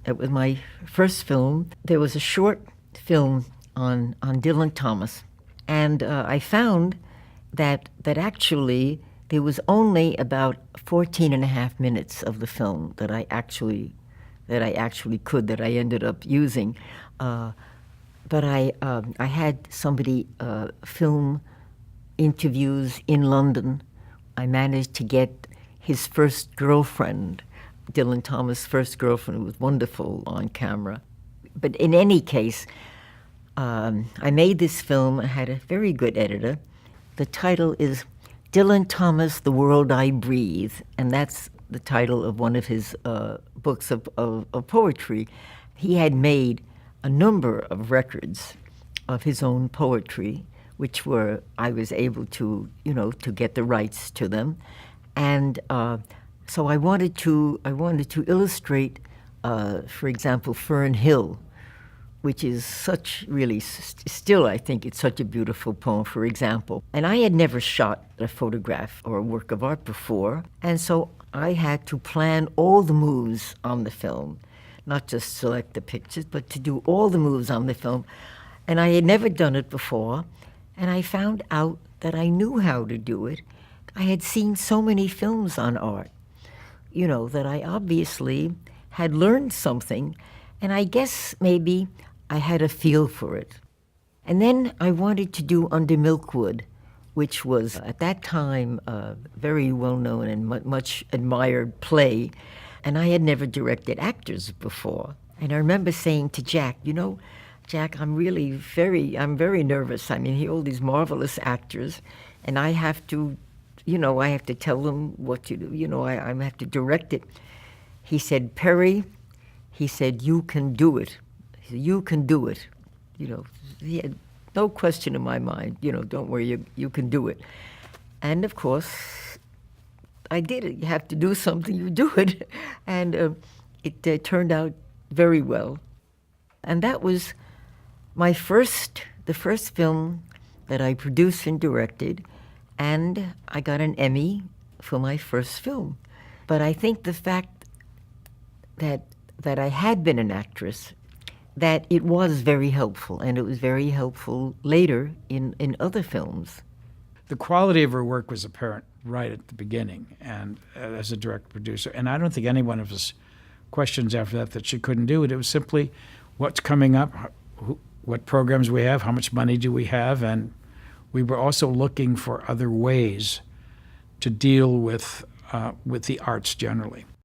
It was my first film. There was a short film on Dylan Thomas, and I found that actually there was only about 14 and a half minutes of the film that I actually that I ended up using. But I had somebody film interviews in London. I managed to get his first girlfriend, Dylan Thomas' first girlfriend, who was wonderful on camera. But in any case, I made this film. I had a very good editor. The title is Dylan Thomas, The World I Breathe, and that's the title of one of his books of poetry. He had made a number of records of his own poetry, which were, I was able to, to get the rights to them. And so I wanted to illustrate, for example, Fern Hill, which is such really, still I think it's such a beautiful poem, for example. And I had never shot a photograph or a work of art before, and so I had to plan all the moves on the film, not just select the pictures, but to do all the moves on the film. And I had never done it before, and I found out that I knew how to do it. I had seen so many films on art, that I obviously had learned something, and I guess maybe I had a feel for it. And then I wanted to do Under Milkwood, which was at that time a very well-known and much admired play, and I had never directed actors before. And I remember saying to Jack, Jack, I'm very nervous. I mean, all these marvelous actors, and I have to, I have to tell them what to do. I have to direct it. He said, Perry, he said, you can do it. He said, you can do it. He had no question in my mind, don't worry, you can do it. And of course, I did it. You have to do something, you do it. And it turned out very well. And that was the first film that I produced and directed, and I got an Emmy for my first film. But I think the fact that I had been an actress, that it was very helpful, and it was very helpful later in other films. The quality of her work was apparent right at the beginning, and as a direct producer. And I don't think any one of us questions after that she couldn't do it. It was simply what's coming up, what programs we have, how much money do we have, and we were also looking for other ways to deal with the arts generally.